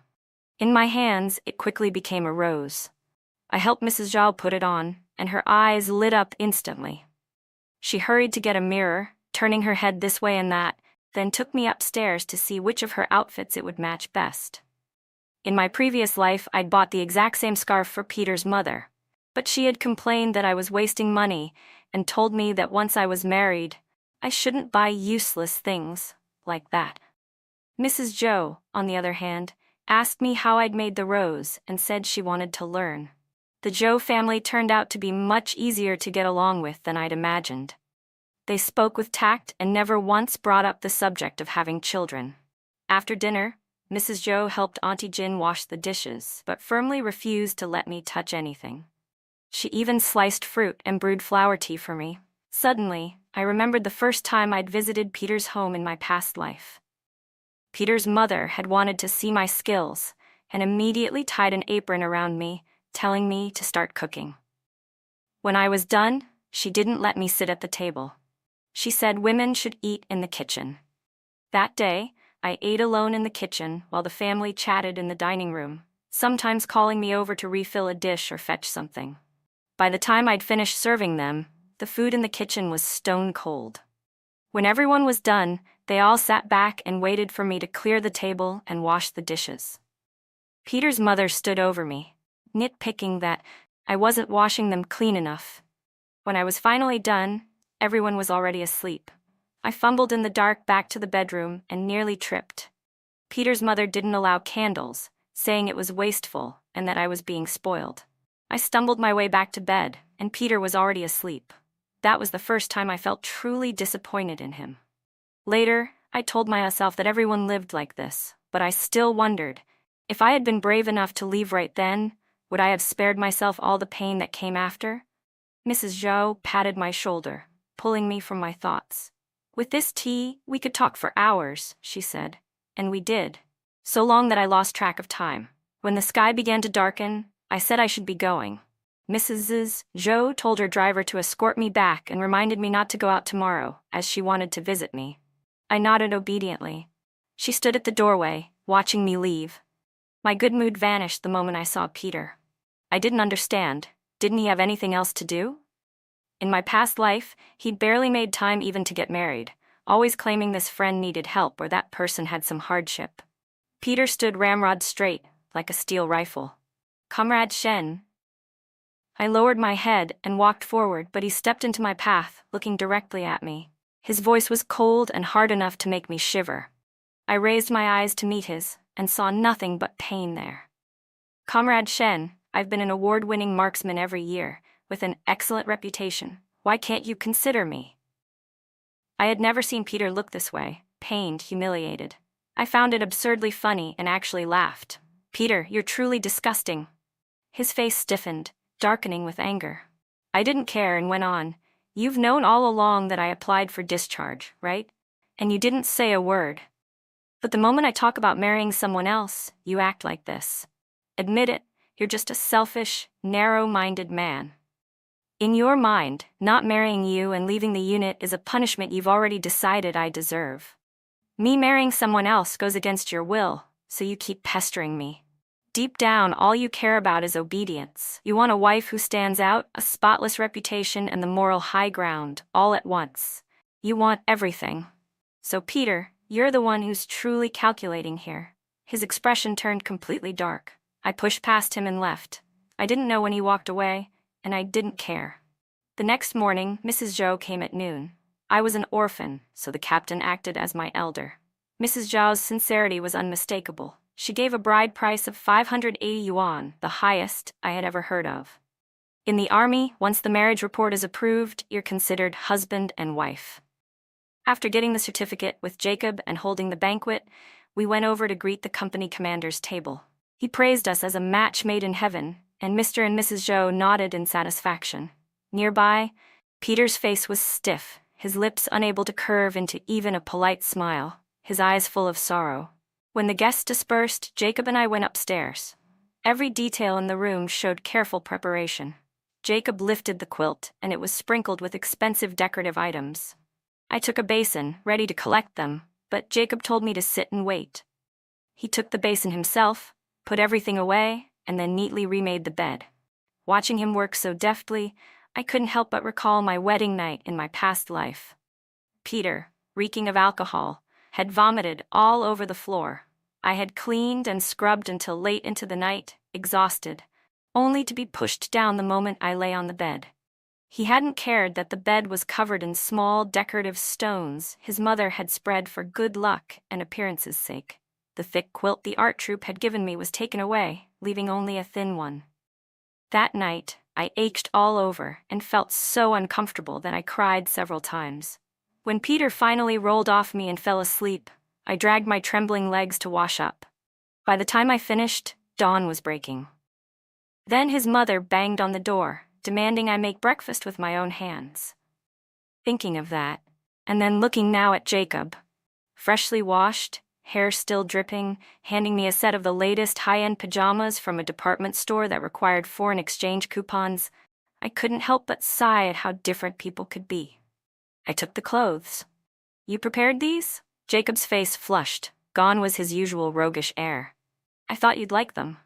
In my hands, it quickly became a rose. I helped Mrs. Zhao put it on, and her eyes lit up instantly. She hurried to get a mirror, turning her head this way and that, then took me upstairs to see which of her outfits it would match best. In my previous life, I'd bought the exact same scarf for Peter's mother, but she had complained that I was wasting money and told me that once I was married, I shouldn't buy useless things like that. Mrs. Zhou, on the other hand, asked me how I'd made the rose and said she wanted to learn. The Zhou family turned out to be much easier to get along with than I'd imagined. They spoke with tact and never once brought up the subject of having children. After dinner, Mrs. Zhou helped Auntie Jin wash the dishes, but firmly refused to let me touch anything. She even sliced fruit and brewed flower tea for me. Suddenly, I remembered the first time I'd visited Peter's home in my past life. Peter's mother had wanted to see my skills and immediately tied an apron around me, telling me to start cooking. When I was done, she didn't let me sit at the table. She said women should eat in the kitchen. That day, I ate alone in the kitchen while the family chatted in the dining room, sometimes calling me over to refill a dish or fetch something. By the time I'd finished serving them, the food in the kitchen was stone cold. When everyone was done, they all sat back and waited for me to clear the table and wash the dishes. Peter's mother stood over me, nitpicking that I wasn't washing them clean enough. When I was finally done, everyone was already asleep. I fumbled in the dark back to the bedroom and nearly tripped. Peter's mother didn't allow candles, saying it was wasteful and that I was being spoiled. I stumbled my way back to bed, and Peter was already asleep. That was the first time I felt truly disappointed in him. Later, I told myself that everyone lived like this, but I still wondered, if I had been brave enough to leave right then, would I have spared myself all the pain that came after? Mrs. Zhou patted my shoulder, pulling me from my thoughts. "With this tea, we could talk for hours," she said. And we did. So long that I lost track of time. When the sky began to darken, I said I should be going. Mrs. Zhou told her driver to escort me back and reminded me not to go out tomorrow, as she wanted to visit me. I nodded obediently. She stood at the doorway, watching me leave. My good mood vanished the moment I saw Peter. I didn't understand. Didn't he have anything else to do? In my past life, he'd barely made time even to get married, always claiming this friend needed help or that person had some hardship. Peter stood ramrod straight, like a steel rifle. "Comrade Shen." I lowered my head and walked forward, but he stepped into my path, looking directly at me. His voice was cold and hard enough to make me shiver. I raised my eyes to meet his, and saw nothing but pain there. "Comrade Shen, I've been an award-winning marksman every year, with an excellent reputation. Why can't you consider me?" I had never seen Peter look this way, pained, humiliated. I found it absurdly funny and actually laughed. "Peter, you're truly disgusting." His face stiffened, darkening with anger. I didn't care and went on. "You've known all along that I applied for discharge, right? And you didn't say a word. But the moment I talk about marrying someone else, you act like this. Admit it, you're just a selfish, narrow-minded man. In your mind, not marrying you and leaving the unit is a punishment you've already decided I deserve. Me marrying someone else goes against your will, so you keep pestering me. Deep down, all you care about is obedience. You want a wife who stands out, a spotless reputation, and the moral high ground, all at once. You want everything. So Peter, you're the one who's truly calculating here." His expression turned completely dark. I pushed past him and left. I didn't know when he walked away, and I didn't care. The next morning, Mrs. Zhou came at noon. I was an orphan, so the captain acted as my elder. Mrs. Zhao's sincerity was unmistakable. She gave a bride price of 580 yuan, the highest I had ever heard of. In the army, once the marriage report is approved, you're considered husband and wife. After getting the certificate with Jacob and holding the banquet, we went over to greet the company commander's table. He praised us as a match made in heaven, and Mr. and Mrs. Zhou nodded in satisfaction. Nearby, Peter's face was stiff, his lips unable to curve into even a polite smile, his eyes full of sorrow. When the guests dispersed, Jacob and I went upstairs. Every detail in the room showed careful preparation. Jacob lifted the quilt, and it was sprinkled with expensive decorative items. I took a basin, ready to collect them, but Jacob told me to sit and wait. He took the basin himself, put everything away, and then neatly remade the bed. Watching him work so deftly, I couldn't help but recall my wedding night in my past life. Peter, reeking of alcohol, had vomited all over the floor. I had cleaned and scrubbed until late into the night, exhausted, only to be pushed down the moment I lay on the bed. He hadn't cared that the bed was covered in small decorative stones his mother had spread for good luck and appearance's sake. The thick quilt the art troupe had given me was taken away, leaving only a thin one. That night, I ached all over and felt so uncomfortable that I cried several times. When Peter finally rolled off me and fell asleep, I dragged my trembling legs to wash up. By the time I finished, dawn was breaking. Then his mother banged on the door, demanding I make breakfast with my own hands. Thinking of that, and then looking now at Jacob, freshly washed, hair still dripping, handing me a set of the latest high-end pajamas from a department store that required foreign exchange coupons, I couldn't help but sigh at how different people could be. I took the clothes. "You prepared these?" Jacob's face flushed. Gone was his usual roguish air. "I thought you'd like them."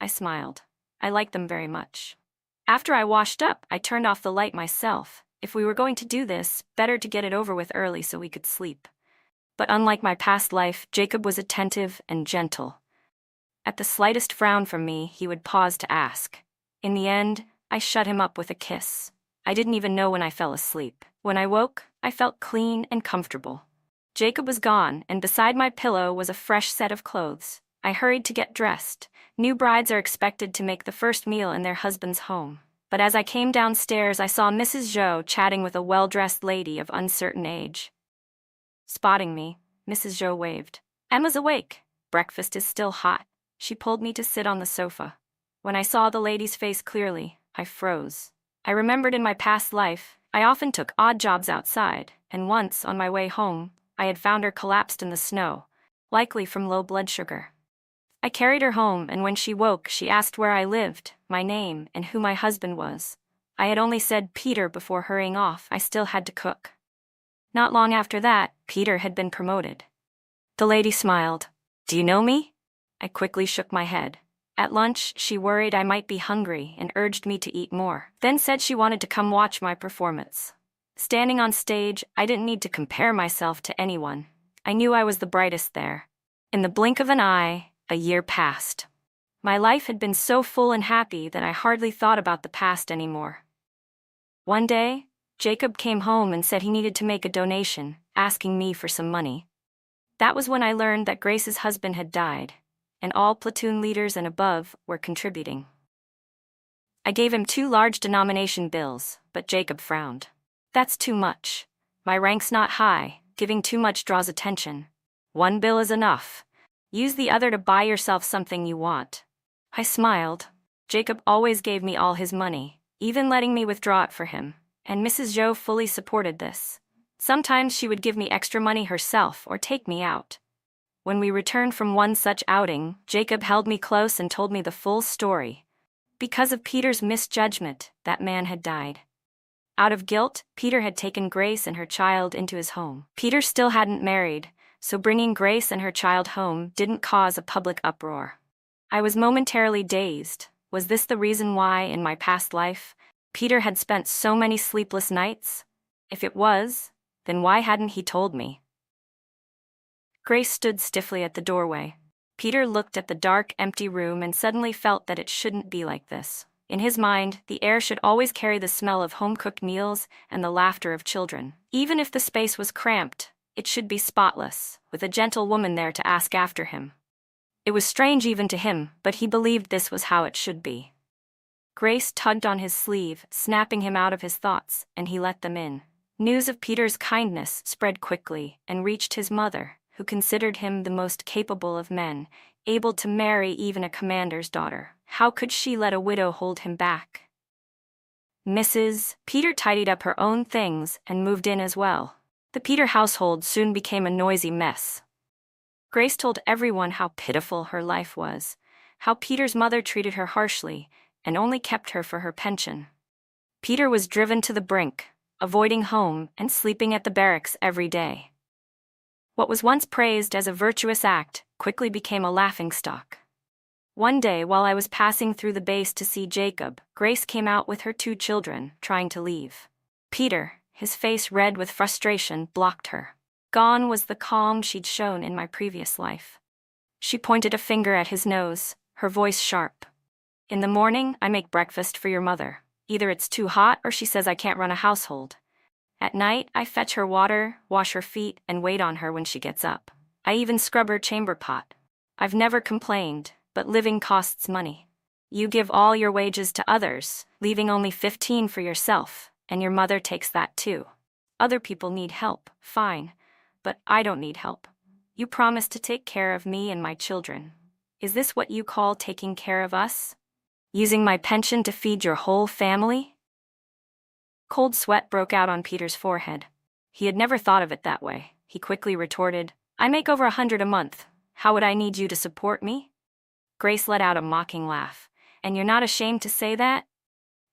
I smiled. I liked them very much. After I washed up, I turned off the light myself. If we were going to do this, better to get it over with early so we could sleep. But unlike my past life, Jacob was attentive and gentle. At the slightest frown from me, he would pause to ask. In the end, I shut him up with a kiss. I didn't even know when I fell asleep. When I woke, I felt clean and comfortable. Jacob was gone, and beside my pillow was a fresh set of clothes. I hurried to get dressed. New brides are expected to make the first meal in their husband's home. But as I came downstairs, I saw Mrs. Zhou chatting with a well-dressed lady of uncertain age. Spotting me, Mrs. Zhou waved. "Emma's awake. Breakfast is still hot." She pulled me to sit on the sofa. When I saw the lady's face clearly, I froze. I remembered in my past life, I often took odd jobs outside, and once, on my way home, I had found her collapsed in the snow, likely from low blood sugar. I carried her home, and when she woke, she asked where I lived, my name, and who my husband was. I had only said Peter before hurrying off. I still had to cook. Not long after that, Peter had been promoted. The lady smiled. "Do you know me?" I quickly shook my head. At lunch, she worried I might be hungry and urged me to eat more, then said she wanted to come watch my performance. Standing on stage, I didn't need to compare myself to anyone. I knew I was the brightest there. In the blink of an eye, a year passed. My life had been so full and happy that I hardly thought about the past anymore. One day, Jacob came home and said he needed to make a donation, asking me for some money. That was when I learned that Grace's husband had died, and all platoon leaders and above were contributing. I gave him 2 large denomination bills, but Jacob frowned. "That's too much. My rank's not high. Giving too much draws attention. 1 bill is enough. Use the other to buy yourself something you want." I smiled. Jacob always gave me all his money, even letting me withdraw it for him, and Mrs. Zhou fully supported this. Sometimes she would give me extra money herself or take me out. When we returned from one such outing, Jacob held me close and told me the full story. Because of Peter's misjudgment, that man had died. Out of guilt, Peter had taken Grace and her child into his home. Peter still hadn't married, so bringing Grace and her child home didn't cause a public uproar. I was momentarily dazed. Was this the reason why, in my past life, Peter had spent so many sleepless nights? If it was, then why hadn't he told me? Grace stood stiffly at the doorway. Peter looked at the dark, empty room and suddenly felt that it shouldn't be like this. In his mind, the air should always carry the smell of home-cooked meals and the laughter of children. Even if the space was cramped, it should be spotless, with a gentle woman there to ask after him. It was strange even to him, but he believed this was how it should be. Grace tugged on his sleeve, snapping him out of his thoughts, and he let them in. News of Peter's kindness spread quickly and reached his mother. who considered him the most capable of men, able to marry even a commander's daughter. How could she let a widow hold him back? Mrs. Peter tidied up her own things and moved in as well. The Peter household soon became a noisy mess. Grace told everyone how pitiful her life was, how Peter's mother treated her harshly and only kept her for her pension. Peter was driven to the brink, avoiding home and sleeping at the barracks every day. What was once praised as a virtuous act quickly became a laughingstock. One day, while I was passing through the base to see Jacob, Grace came out with her 2 children, trying to leave. Peter, his face red with frustration, blocked her. Gone was the calm she'd shown in my previous life. She pointed a finger at his nose, her voice sharp. "In the morning, I make breakfast for your mother. Either it's too hot or she says I can't run a household. At night, I fetch her water, wash her feet, and wait on her when she gets up. I even scrub her chamber pot. I've never complained, but living costs money. You give all your wages to others, leaving only 15 for yourself, and your mother takes that too. Other people need help, fine, but I don't need help. You promised to take care of me and my children. Is this what you call taking care of us? Using my pension to feed your whole family?" Cold sweat broke out on Peter's forehead. He had never thought of it that way. He quickly retorted, "I make over 100 a month. How would I need you to support me?" Grace let out a mocking laugh. "And you're not ashamed to say that?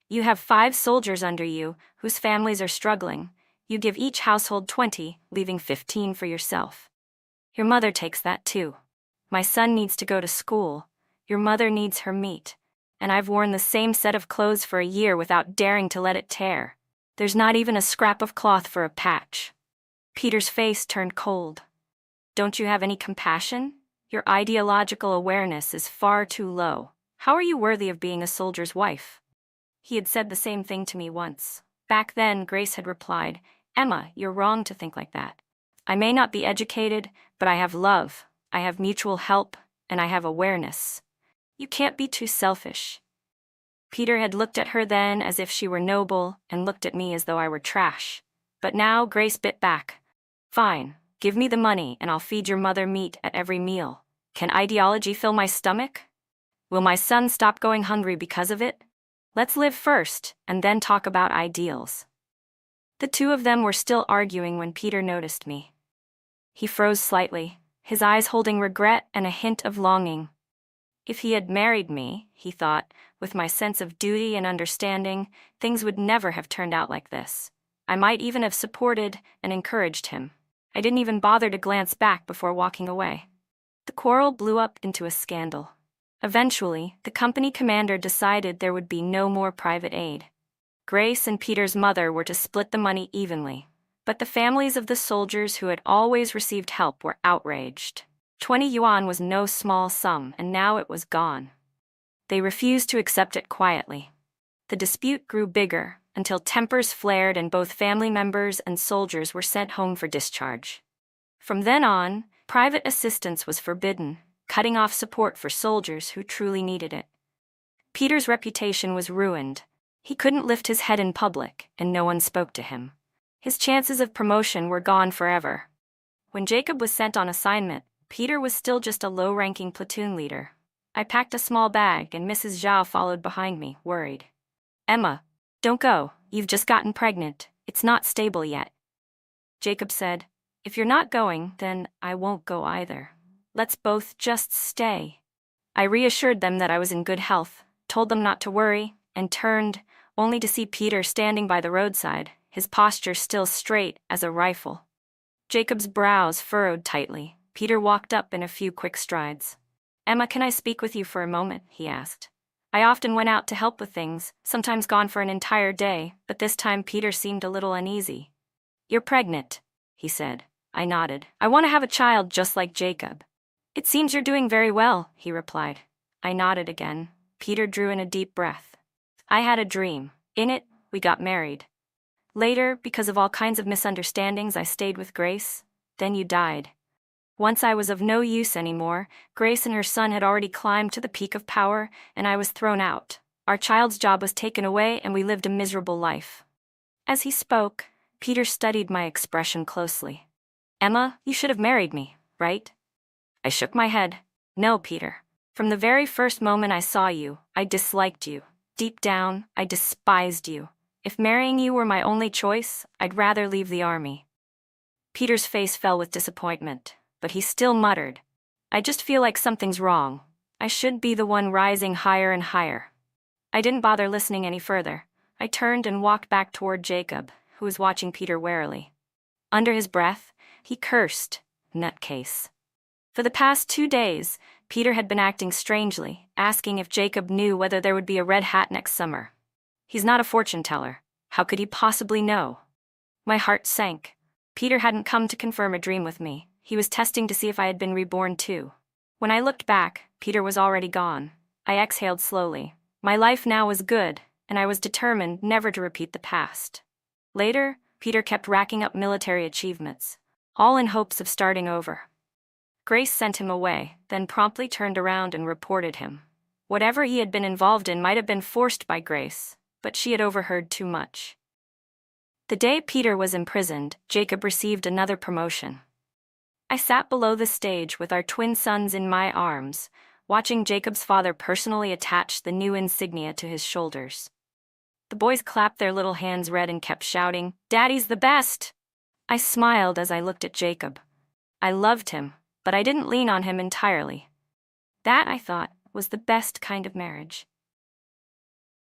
You have 5 soldiers under you, whose families are struggling. You give each household 20, leaving 15 for yourself. Your mother takes that too. My son needs to go to school. Your mother needs her meat. And I've worn the same set of clothes for a year without daring to let it tear. There's not even a scrap of cloth for a patch." Peter's face turned cold. "Don't you have any compassion? Your ideological awareness is far too low. How are you worthy of being a soldier's wife?" He had said the same thing to me once. Back then, Grace had replied, "Emma, you're wrong to think like that. I may not be educated, but I have love, I have mutual help, and I have awareness. You can't be too selfish." Peter had looked at her then as if she were noble and looked at me as though I were trash. But now Grace bit back. "Fine, give me the money and I'll feed your mother meat at every meal. Can ideology fill my stomach? Will my son stop going hungry because of it? Let's live first and then talk about ideals." The 2 of them were still arguing when Peter noticed me. He froze slightly, his eyes holding regret and a hint of longing. If he had married me, he thought, with my sense of duty and understanding, things would never have turned out like this. I might even have supported and encouraged him. I didn't even bother to glance back before walking away. The quarrel blew up into a scandal. Eventually, the company commander decided there would be no more private aid. Grace and Peter's mother were to split the money evenly, but the families of the soldiers who had always received help were outraged. 20 yuan was no small sum, and now it was gone. They refused to accept it quietly. The dispute grew bigger, until tempers flared and both family members and soldiers were sent home for discharge. From then on, private assistance was forbidden, cutting off support for soldiers who truly needed it. Peter's reputation was ruined. He couldn't lift his head in public, and no one spoke to him. His chances of promotion were gone forever. When Jacob was sent on assignment, Peter was still just a low-ranking platoon leader. I packed a small bag and Mrs. Zhao followed behind me, worried. "Emma, don't go. You've just gotten pregnant. It's not stable yet." Jacob said, "If you're not going, then I won't go either. Let's both just stay." I reassured them that I was in good health, told them not to worry, and turned, only to see Peter standing by the roadside, his posture still straight as a rifle. Jacob's brows furrowed tightly. Peter walked up in a few quick strides. "Emma, can I speak with you for a moment?" he asked. I often went out to help with things, sometimes gone for an entire day, but this time Peter seemed a little uneasy. "You're pregnant," he said. I nodded. "I want to have a child just like Jacob." "It seems you're doing very well," he replied. I nodded again. Peter drew in a deep breath. "I had a dream. In it, we got married. Later, because of all kinds of misunderstandings, I stayed with Grace. Then you died. Once I was of no use anymore, Grace and her son had already climbed to the peak of power, and I was thrown out. Our child's job was taken away, and we lived a miserable life." As he spoke, Peter studied my expression closely. "Emma, you should have married me, right? I shook my head. No, Peter. From the very first moment I saw you, I disliked you. Deep down, I despised you. If marrying you were my only choice, I'd rather leave the army. Peter's face fell with disappointment, but he still muttered, I just feel like something's wrong. I should be the one rising higher and higher. I didn't bother listening any further. I turned and walked back toward Jacob, who was watching Peter warily. Under his breath, he cursed, nutcase. For the past 2 days, Peter had been acting strangely, asking if Jacob knew whether there would be a red hat next summer. He's not a fortune teller. How could he possibly know? My heart sank. Peter hadn't come to confirm a dream with me. He was testing to see if I had been reborn too. When I looked back, Peter was already gone. I exhaled slowly. My life now was good, and I was determined never to repeat the past. Later, Peter kept racking up military achievements, all in hopes of starting over. Grace sent him away, then promptly turned around and reported him. Whatever he had been involved in might have been forced by Grace, but she had overheard too much. The day Peter was imprisoned, Jacob received another promotion. I sat below the stage with our twin sons in my arms, watching Jacob's father personally attach the new insignia to his shoulders. The boys clapped their little hands red and kept shouting, "Daddy's the best!" I smiled as I looked at Jacob. I loved him, but I didn't lean on him entirely. That, I thought, was the best kind of marriage.